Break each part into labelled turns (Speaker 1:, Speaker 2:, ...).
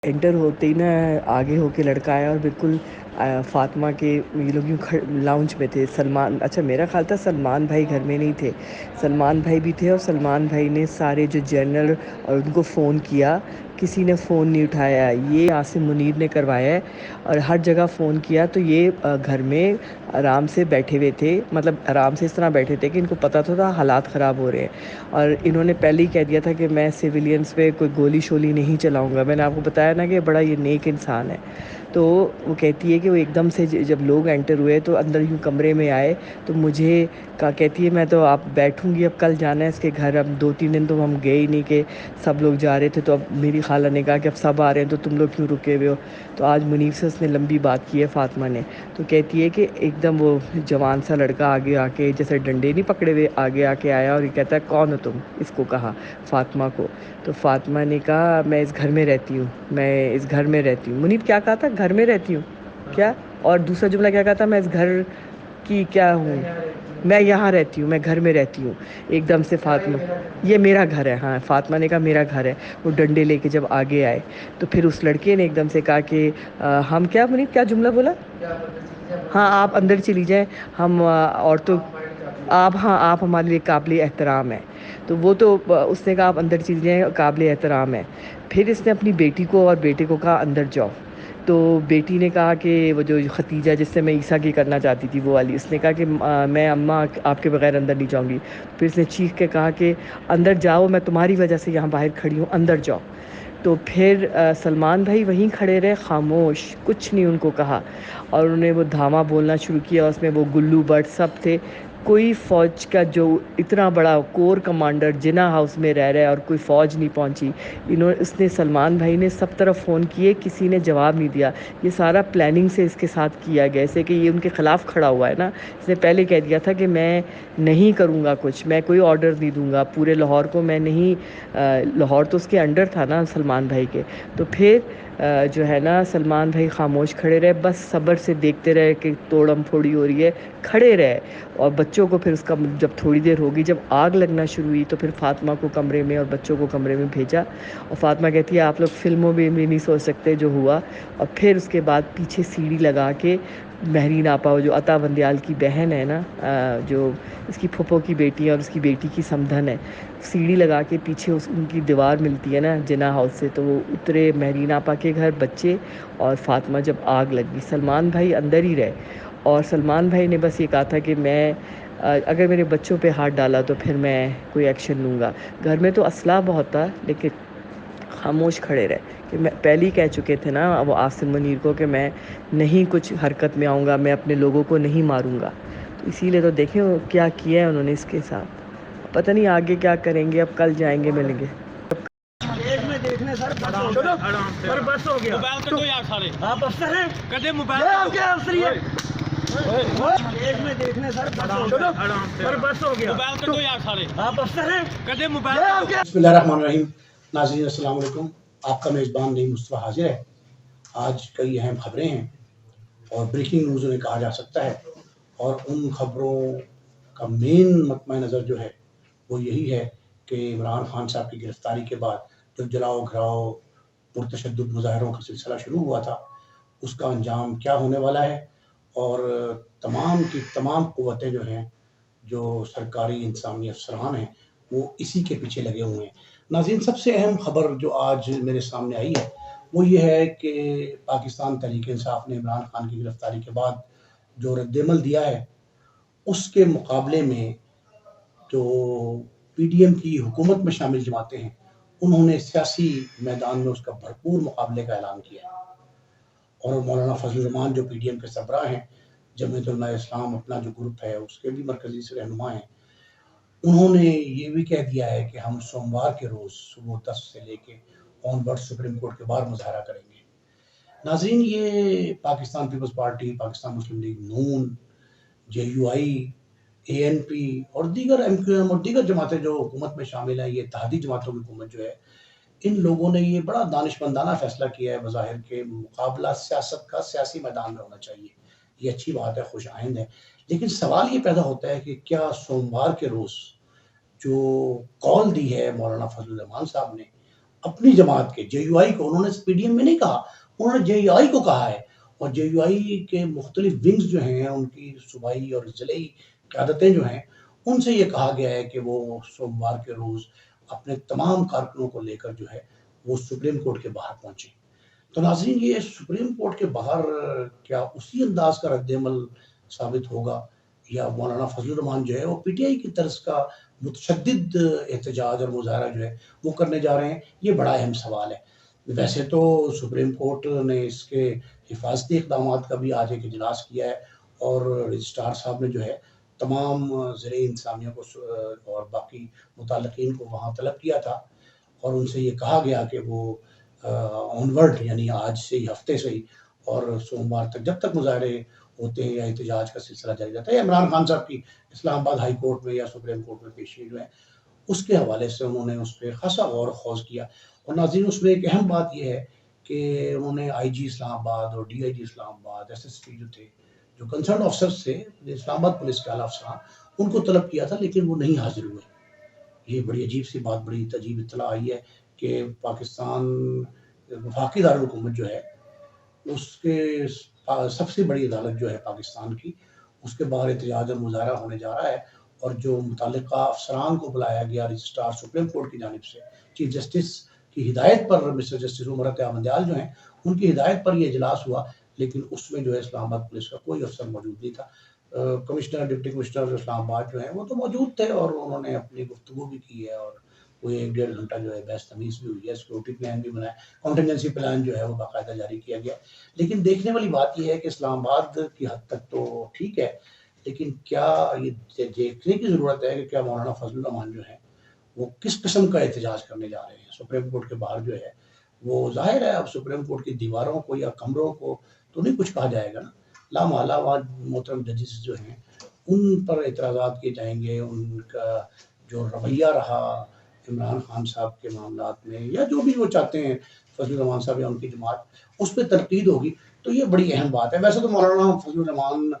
Speaker 1: Inter ہوتے ہی نا آگے ہو کے لڑکا آیا اور بالکل فاطمہ کے یہ لوگ یوں لاؤنج میں تھے. سلمان، اچھا میرا خیال تھا سلمان بھائی گھر میں نہیں تھے. سلمان بھائی بھی تھے اور سلمان بھائی نے سارے جو جنرل اور ان کو فون کیا، کسی نے فون نہیں اٹھایا. یہ عاصم منیر نے کروایا ہے اور ہر جگہ فون کیا. تو یہ گھر میں آرام سے بیٹھے ہوئے تھے، مطلب آرام سے اس طرح بیٹھے تھے کہ ان کو پتہ تھا حالات خراب ہو رہے ہیں. اور انہوں نے پہلے ہی کہہ دیا تھا کہ میں سویلینس پہ کوئی گولی شولی نہیں چلاؤں گا. میں نے آپ کو بتایا نا کہ بڑا یہ نیک انسان ہے. تو وہ کہتی ہے کہ وہ ایک دم سے جب لوگ انٹر ہوئے تو اندر یوں کمرے میں آئے تو مجھے کہتی ہے میں تو آپ بیٹھوں گی، اب کل جانا ہے اس کے گھر. اب 2-3 دن تو ہم گئے ہی نہیں کہ سب لوگ جا رہے تھے. تو اب میری خالہ نے کہا کہ اب سب آ رہے ہیں تو تم لوگ کیوں رکے ہوئے ہو. تو آج منیف سے اس نے لمبی بات کی ہے فاطمہ نے. تو کہتی ہے کہ ایک دم وہ جوان سا لڑکا آگے آ کے جیسے ڈنڈے نہیں پکڑے ہوئے آگے آ کے آیا اور یہ کہتا ہے کون ہو تم، اس کو کہا فاطمہ کو. تو فاطمہ نے کہا میں اس گھر میں رہتی ہوں، میں اس گھر میں رہتی ہوں. منیب کیا کہا تھا؟ گھر میں رہتی ہوں کیا؟ اور دوسرا جملہ کیا کہا تھا؟ میں اس گھر کی کیا ہوں، میں یہاں رہتی ہوں، میں گھر میں رہتی ہوں. ایک دم سے فاطمہ، یہ میرا گھر ہے. ہاں فاطمہ نے کہا میرا گھر ہے. وہ ڈنڈے لے کے جب آگے آئے تو پھر اس لڑکے نے ایک دم سے کہا کہ ہم کیا، منیب کیا جملہ بولا؟ ہاں آپ اندر چلی جائیں، ہم عورتوں آپ، ہاں آپ ہمارے لیے قابل احترام ہیں. تو وہ تو اس نے کہا آپ اندر چلی جائیں، قابل احترام ہے. پھر اس نے اپنی بیٹی کو اور بیٹے کو کہا اندر جاؤ. تو بیٹی نے کہا کہ وہ جو ختیجہ جس سے میں عیسیٰ کی کرنا چاہتی تھی وہ والی، اس نے کہا کہ میں اماں آپ کے بغیر اندر نہیں جاؤں گی. پھر اس نے چیخ کے کہا کہ اندر جاؤ، میں تمہاری وجہ سے یہاں باہر کھڑی ہوں، اندر جاؤ. تو پھر سلمان بھائی وہیں کھڑے رہے خاموش، کچھ نہیں ان کو کہا. اور انہوں نے وہ دھاما بولنا شروع کیا. اس میں وہ گلو بٹ سب تھے. کوئی فوج کا جو اتنا بڑا کور کمانڈر جنا ہاؤس میں رہ رہا ہے اور کوئی فوج نہیں پہنچی. اس نے سلمان بھائی نے سب طرف فون کیے، کسی نے جواب نہیں دیا. یہ سارا پلاننگ سے اس کے ساتھ کیا گیا، جیسے کہ یہ ان کے خلاف کھڑا ہوا ہے نا. اس نے پہلے کہہ دیا تھا کہ میں نہیں کروں گا کچھ، میں کوئی آرڈر نہیں دوں گا پورے لاہور کو. میں نہیں، لاہور تو اس کے انڈر تھا نا سلمان بھائی کے. تو پھر جو ہے نا سلمان بھائی خاموش کھڑے رہے، بس صبر سے دیکھتے رہے کہ توڑم پھوڑی ہو رہی ہے، کھڑے رہے. اور بچوں کو پھر اس کا جب تھوڑی دیر ہوگی، جب آگ لگنا شروع ہوئی تو پھر فاطمہ کو کمرے میں اور بچوں کو کمرے میں بھیجا. اور فاطمہ کہتی ہے آپ لوگ فلموں میں بھی نہیں سوچ سکتے جو ہوا. اور پھر اس کے بعد پیچھے سیڑھی لگا کے مہرین آپا، جو عطا بندیال کی بہن ہے نا، جو اس کی پھپھو کی بیٹی ہے اور اس کی بیٹی کی سمدھن ہے، سیڑھی لگا کے پیچھے ان کی دیوار ملتی ہے نا جنا ہاؤس سے، تو وہ اترے مہرین آپا کے گھر بچے. اور فاطمہ جب آگ لگی، سلمان بھائی اندر ہی رہے. اور سلمان بھائی نے بس یہ کہا تھا کہ میں اگر میرے بچوں پہ ہاتھ ڈالا تو پھر میں کوئی ایکشن لوں گا. گھر میں تو اسلحہ بہت تھا لیکن خاموش کھڑے رہے. کہ میں پہلے ہی کہہ چکے تھے نا وہ عاصم منیر کو کہ میں نہیں کچھ حرکت میں آؤں گا، میں اپنے لوگوں کو نہیں ماروں گا. تو اسی لیے تو دیکھیں کیا کیا ہے انہوں نے اس کے ساتھ. پتہ نہیں آگے کیا کریں گے، اب کل جائیں گے ملیں گے.
Speaker 2: میں دیکھنے سر پر بس ہو گیا. آپ افسر ہیں؟ کدے موبائل آپ کیا افسری ہے؟ میں دیکھنے سر پر بس ہو گیا. آپ افسر ہیں؟ کدے موبائل.
Speaker 3: بسم اللہ الرحمن الرحیم. ناظرین السلام علیکم. آپ کا میزبان نعیم مصطفیٰ حاضر ہے. آج کئی اہم خبریں ہیں اور بریکنگ نیوز انہیں کہا جا سکتا ہے، اور ان خبروں کا مین مطمع نظر جو ہے وہ یہی ہے کہ عمران خان صاحب کی گرفتاری کے بعد جو جلاؤ گھراؤ پرتشدد مظاہروں کا سلسلہ شروع ہوا تھا، اس کا انجام کیا ہونے والا ہے. اور تمام کی تمام قوتیں جو ہیں، جو سرکاری انتظامی افسران ہیں، وہ اسی کے پیچھے لگے ہوئے ہیں. ناظرین، سب سے اہم خبر جو آج میرے سامنے آئی ہے وہ یہ ہے کہ پاکستان تحریک انصاف نے عمران خان کی گرفتاری کے بعد جو رد عمل دیا ہے، اس کے مقابلے میں جو پی ڈی ایم کی حکومت میں شامل جماعتیں ہیں، انہوں نے سیاسی میدان میں اس کا بھرپور مقابلے کا اعلان کیا ہے. اور مولانا فضل الرحمان جو پی ڈی ایم کے سربراہ ہیں، جمعیت علماء اسلام اپنا جو گروپ ہے اس کے بھی مرکزی سے رہنما ہیں، انہوں نے یہ بھی کہہ دیا ہے کہ ہم سوموار کے روز صبح 10 سے لے کے آن ورڈ سپریم کورٹ کے باہر مظاہرہ کریں گے. ناظرین، یہ Pakistan peoples party, Pakistan Muslim league نون، J U I, A N P اور دیگر ایم کیو ایم اور دیگر جماعتیں جو حکومت میں شامل ہیں، یہ اتحادی جماعتوں کی حکومت جو ہے، ان لوگوں نے یہ بڑا دانشمندانہ فیصلہ کیا ہے بظاہر کہ مقابلہ سیاست کا سیاسی میدان میں ہونا چاہیے. یہ اچھی بات ہے، خوش آئند ہے. لیکن سوال یہ پیدا ہوتا ہے کہ کیا سوموار کے روز جو کال دی ہے مولانا فضل الرحمان صاحب نے، اپنی جماعت کے JUI کو، انہوں نے PDM میں نہیں کہا، انہوں نے JUI کو کہا ہے، اور JUI کے مختلف ونگز جو ہیں ان کی صوبائی اور ضلعی قیادتیں جو ہیں ان سے یہ کہا گیا ہے کہ وہ سوموار کے روز اپنے تمام کارکنوں کو لے کر جو ہے وہ سپریم کورٹ کے باہر پہنچے۔ تو ناظرین، یہ سپریم کورٹ کے باہر کیا اسی انداز کا رد عمل ثابت ہوگا، یا مولانا فضل الرحمان جو ہے وہ PTI کی طرز کا متشدد احتجاج اور مظاہرہ جو ہے وہ کرنے جا رہے ہیں؟ یہ بڑا اہم سوال ہے۔ ویسے تو سپریم کورٹ نے اس کے حفاظتی اقدامات کا بھی آج ایک اجلاس کیا ہے، اور رجسٹرار صاحب نے جو ہے تمام زرعی انتظامیہ کو اور باقی متعلقین کو وہاں طلب کیا تھا، اور ان سے یہ کہا گیا کہ وہ آنورڈ، یعنی آج سے ہی، ہفتے سے ہی اور سوموار تک، جب تک مظاہرے ہوتے ہیں یا احتجاج کا سلسلہ جاری رہتا ہے، یا عمران خان صاحب کی اسلام آباد ہائی کورٹ میں یا سپریم کورٹ میں پیشی جو ہے اس کے حوالے سے انہوں نے اس پہ خاصا غور و خوض کیا۔ اور ناظرین، اس میں ایک اہم بات یہ ہے کہ انہوں نے IG اسلام آباد اور DIG اسلام آباد، SSP جو تھے، جو کنسرن آفیسرز تھے اسلام آباد پولیس کے اعلیٰ افسران، ان کو طلب کیا تھا لیکن وہ نہیں حاضر ہوئے۔ یہ بڑی عجیب سی بات، بڑی عجیب اطلاع آئی ہے کہ پاکستان وفاقی دارالحکومت جو ہے اس کے سب سے بڑی عدالت جو ہے پاکستان کی، اس کے باہر احتجاج اور مظاہرہ ہونے جا رہا ہے، اور جو متعلقہ افسران کو بلایا گیا رجسٹرار سپریم کورٹ کی جانب سے چیف جسٹس کی ہدایت پر، مسٹر جسٹس عمر عطیہ مندیال جو ہیں ان کی ہدایت پر یہ اجلاس ہوا، لیکن اس میں جو ہے اسلام آباد پولیس کا کوئی افسر موجود نہیں تھا۔ کمشنر، ڈپٹی کمشنر اسلام آباد جو ہیں وہ تو موجود تھے، اور انہوں نے اپنی گفتگو بھی کی ہے، اور وہ 1-1.5 گھنٹہ جو ہے بحث تمیز بھی ہوئی ہے، سیکورٹی پلان بھی بنایا، کانٹینجنسی پلان جو ہے وہ باقاعدہ جاری کیا گیا۔ لیکن دیکھنے والی بات یہ ہے کہ اسلام آباد کی حد تک تو ٹھیک ہے، لیکن کیا یہ دیکھنے کی ضرورت ہے کہ کیا مولانا فضل الرحمان جو ہیں وہ کس قسم کا احتجاج کرنے جا رہے ہیں سپریم کورٹ کے باہر جو ہے؟ وہ ظاہر ہے اب سپریم کورٹ کی دیواروں کو یا کمروں کو تو نہیں کچھ کہا جائے گا نا، لامحالہ وہاں محترم ججز جو ہیں ان پر اعتراضات کیے جائیں گے، ان کا جو رویہ رہا عمران خان صاحب کے معاملات میں، یا جو بھی وہ چاہتے ہیں فضل الرحمان صاحب یا ان کی جماعت، اس پہ تنقید ہوگی۔ تو یہ بڑی اہم بات ہے۔ ویسے تو مولانا فضل الرحمان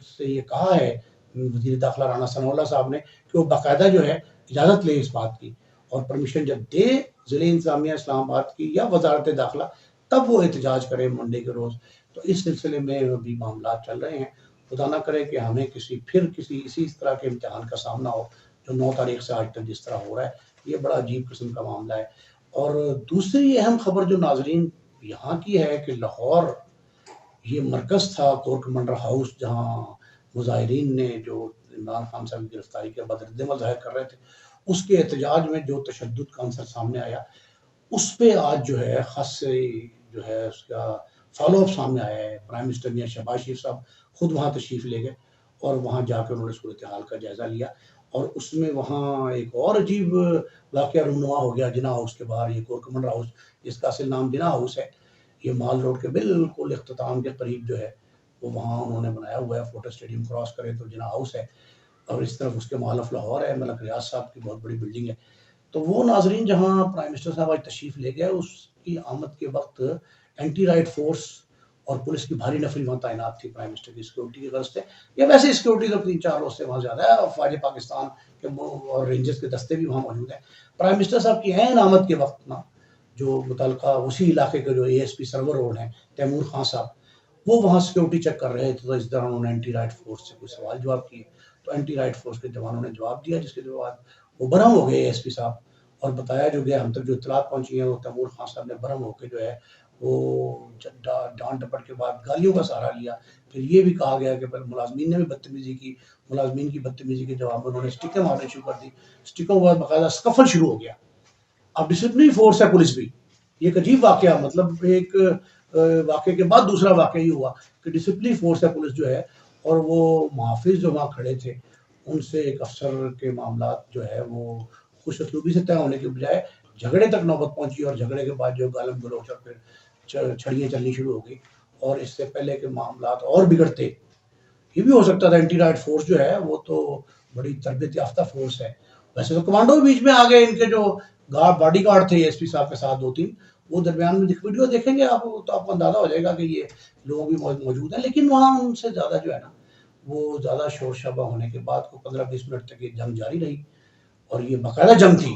Speaker 3: سے یہ کہا ہے وزیر داخلہ رانا ثناء اللہ صاحب نے کہ وہ باقاعدہ جو ہے اجازت لے اس بات کی، اور پرمیشن جب دے ضلع انتظامیہ اسلام آباد کی یا وزارت داخلہ، تب وہ احتجاج کرے منڈے کے روز۔ تو اس سلسلے میں بھی معاملات چل رہے ہیں۔ خدا نہ کرے کہ ہمیں کسی اسی طرح کے امتحان کا سامنا ہو جو 9 تاریخ سے آج تک جس طرح ہو رہا ہے۔ یہ بڑا عجیب قسم کا معاملہ ہے۔ اور دوسری اہم خبر جو ناظرین یہاں کی ہے کہ لاہور یہ مرکز تھا کور کمانڈر ہاؤس، جہاں مظاہرین نے جو عمران خان صاحب کی گرفتاری کے بعد رد عمل ظاہر کر رہے تھے، اس کے احتجاج میں جو تشدد کا عنصر سامنے آیا، اس پہ آج جو ہے خاصے جو ہے اس کا فالو اپ سامنے آیا ہے۔ پرائم منسٹر میاں شہباز شریف صاحب خود وہاں تشریف لے گئے، اور وہاں جا کے انہوں نے صورتحال کا جائزہ لیا، اور اس میں وہاں ایک اور عجیب واقعہ رونما ہو گیا جناح ہاؤس کے باہر۔ یہ کور کمانڈر ہاؤس، جس کا اصل نام جناح ہاؤس ہے، یہ مال روڈ کے بالکل اختتام کے قریب جو ہے وہ وہاں انہوں نے بنایا ہوا ہے۔ فوٹو اسٹیڈیم کراس کرے تو جناح ہاؤس ہے، اور اس طرف اس کے مال آف لاہور ہے، ملک ریاض صاحب کی بہت بڑی بلڈنگ ہے۔ تو وہ ناظرین جہاں پرائم منسٹر صاحب آج تشریف لے گئے، اس کی آمد کے وقت اینٹی رائٹ فورس اور پولیس کی بھاری نفری وہاں تعینات تھی پرائم منسٹر کی سیکورٹی کی غرض سے، یا ویسے سیکورٹی تو 3-4 روز سے وہاں زیادہ ہے، اور فوج پاکستان کے اور رینجرز کے دستے بھی وہاں موجود ہیں۔ پرائم منسٹر صاحب کی عین آمد کے وقت نا، جو متعلقہ اسی علاقے کے جو ASP سرور روڈ ہیں تیمور خان صاحب، وہ وہاں سیکورٹی چیک کر رہے تھے، تو اس دوران انہوں نے اینٹی رائٹ فورس سے کوئی سوال جواب کیے، تو اینٹی رائٹ فورس کے جوانوں نے جواب دیا، جس کے بعد وہ برہم ہو گئے ASP صاحب، اور بتایا جو گیا، ہم تک جو اطلاعات پہنچی ہیں، وہ تیمور خان صاحب نے برہم ہو کے جو ہے وہ ڈانٹ ڈپٹ کے بعد گالیوں کا سہارا لیا۔ پھر یہ بھی کہا گیا کہ ملازمین نے بھی بدتمیزی کی، ملازمین کی بدتمیزی کے جواب میں انہوں نے اسٹکیں مارنے شروع کر دی، اسٹکوں کے بعد باقاعدہ سکفل شروع ہو گیا۔ اب ڈسپلنری فورس ہے پولیس بھی، یہ ایک عجیب واقعہ، مطلب ایک واقعے کے بعد دوسرا واقعہ یہ ہوا کہ ڈسپلنری فورس ہے پولیس جو ہے، اور وہ محافظ جو وہاں کھڑے تھے ان سے ایک افسر کے معاملات جو ہے وہ خوش اسلوبی سے طے ہونے کے بجائے جھگڑے تک نوبت پہنچی، اور جھگڑے کے بعد جو گالم گلوچ اور پھر چھڑیاں چلنی شروع ہو گئی، اور اس سے پہلے کے معاملات اور بگڑتے۔ یہ بھی ہو سکتا تھا، اینٹی رائٹ فورس جو ہے وہ تو بڑی تربیت یافتہ فورس ہے۔ ویسے تو کمانڈو بھی بیچ میں آ گئے، ان کے جو باڈی گارڈ تھے ASP صاحب کے ساتھ 2-3، وہ درمیان میں ویڈیو دیکھیں گے آپ تو آپ کو اندازہ ہو جائے گا کہ یہ لوگ بھی موجود ہیں، لیکن وہاں ان سے زیادہ جو ہے نا، وہ زیادہ شور شرابہ ہونے کے بعد کو 15-20 منٹ تک یہ جنگ جاری رہی، اور یہ باقاعدہ جنگ تھی،